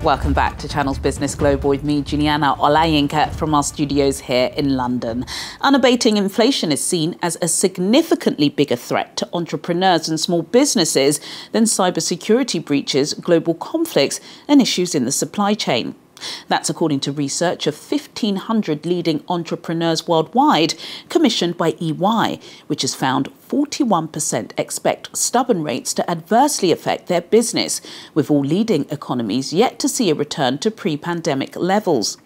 Welcome back to Channel's Business Global with me, Juliana Olayinka, from our studios here in London. Unabating inflation is seen as a significantly bigger threat to entrepreneurs and small businesses than cybersecurity breaches, global conflicts and issues in the supply chain. That's according to research of 1,500 leading entrepreneurs worldwide, commissioned by EY, which has found 41% expect stubborn rates to adversely affect their business, with all leading economies yet to see a return to pre-pandemic levels.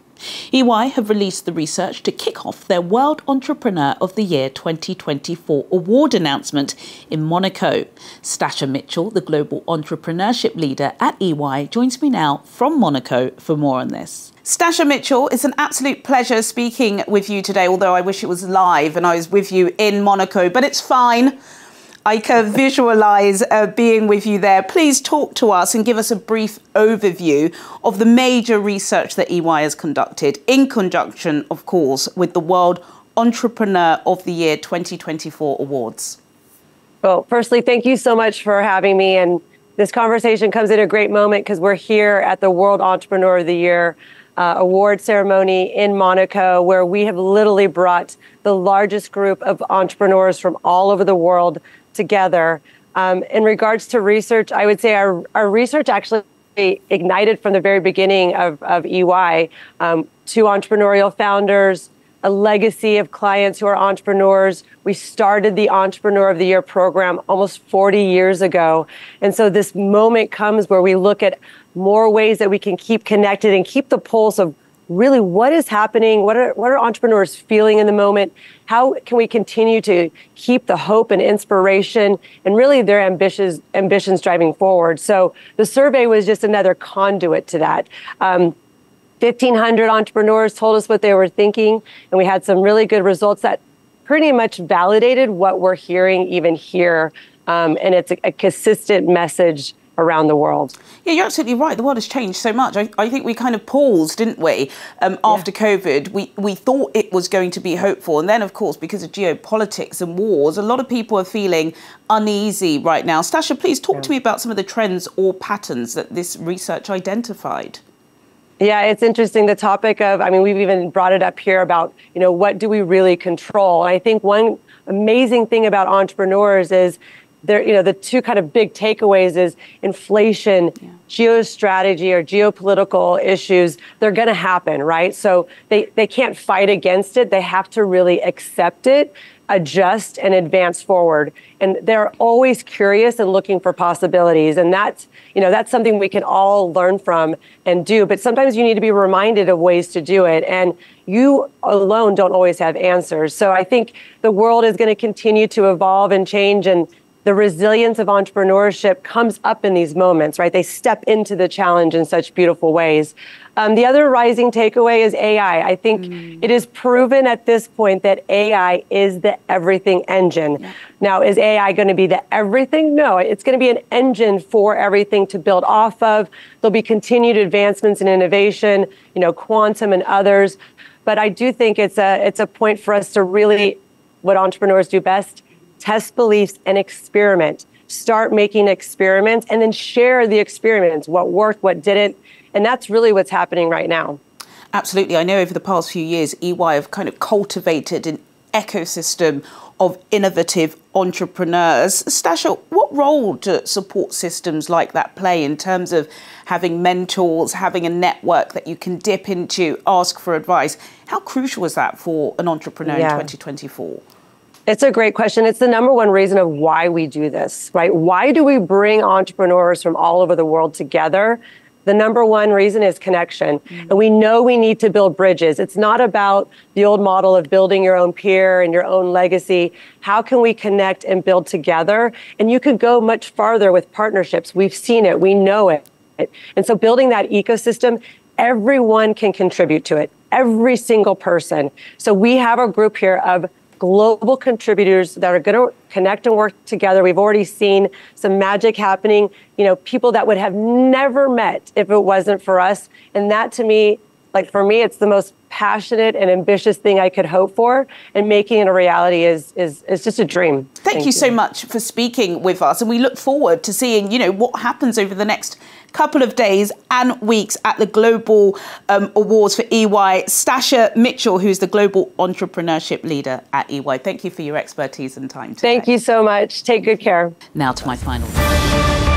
EY have released the research to kick off their World Entrepreneur of the Year 2024 award announcement in Monaco. Stasha Mitchell, the global entrepreneurship leader at EY, joins me now from Monaco for more on this. Stasha Mitchell, it's an absolute pleasure speaking with you today, although I wish it was live and I was with you in Monaco, but it's fine. I can visualise being with you there. Please talk to us and give us a brief overview of the major research that EY has conducted, in conjunction, of course, with the World Entrepreneur of the Year 2024 awards. Well, firstly, thank you so much for having me. And this conversation comes at a great moment because we're here at the World Entrepreneur of the Year award ceremony in Monaco, where we have literally brought the largest group of entrepreneurs from all over the world together. In regards to research, I would say our research actually ignited from the very beginning of EY. Two entrepreneurial founders, a legacy of clients who are entrepreneurs. We started the Entrepreneur of the Year program almost 40 years ago. And so this moment comes where we look at more ways that we can keep connected and keep the pulse of really what is happening, what are entrepreneurs feeling in the moment, how can we continue to keep the hope and inspiration and really their ambitions driving forward. So the survey was just another conduit to that. 1,500 entrepreneurs told us what they were thinking, and we had some really good results that pretty much validated what we're hearing even here, and it's a consistent message around the world. Yeah, you're absolutely right. The world has changed so much. I think we kind of paused, didn't we, after COVID. We thought it was going to be hopeful. And then, of course, because of geopolitics and wars, a lot of people are feeling uneasy right now. Stasha, please talk to me about some of the trends or patterns that this research identified. Yeah, it's interesting, the topic of, we've even brought it up here about, what do we really control? And I think one amazing thing about entrepreneurs is the two kind of big takeaways is inflation, geostrategy or geopolitical issues. They're going to happen, right? So they can't fight against it. They have to really accept it, adjust, and advance forward. And they're always curious and looking for possibilities. And that's something we can all learn from and do. But sometimes you need to be reminded of ways to do it. And you alone don't always have answers. So I think the world is going to continue to evolve and change, and the resilience of entrepreneurship comes up in these moments, right? They step into the challenge in such beautiful ways. The other rising takeaway is AI. I think it is proven at this point that AI is the everything engine. Yeah. Now, is AI going to be the everything? No, it's going to be an engine for everything to build off of. There'll be continued advancements in innovation, quantum and others. But I do think it's a point for us to really, what entrepreneurs do best, test beliefs and experiment. Start making experiments and then share the experiments, what worked, what didn't. And that's really what's happening right now. Absolutely. I know over the past few years, EY have kind of cultivated an ecosystem of innovative entrepreneurs. Stasha, what role do support systems like that play in terms of having mentors, having a network that you can dip into, ask for advice? How crucial is that for an entrepreneur in 2024? It's a great question. It's the number one reason of why we do this, right? Why do we bring entrepreneurs from all over the world together? The number one reason is connection. And we know we need to build bridges. It's not about the old model of building your own peer and your own legacy. How can we connect and build together? And you can go much farther with partnerships. We've seen it. We know it. And so building that ecosystem, everyone can contribute to it. Every single person. So we have a group here of global contributors that are going to connect and work together. We've already seen some magic happening, people that would have never met if it wasn't for us. And that, to me, for me, it's the most passionate and ambitious thing I could hope for. And making it a reality is just a dream. Thank you so much for speaking with us. And we look forward to seeing, what happens over the next couple of days and weeks at the Global Awards for EY. Stasha Mitchell, who's the Global Entrepreneurship Leader at EY. Thank you for your expertise and time today. Thank you so much. Take good care. Now to my final.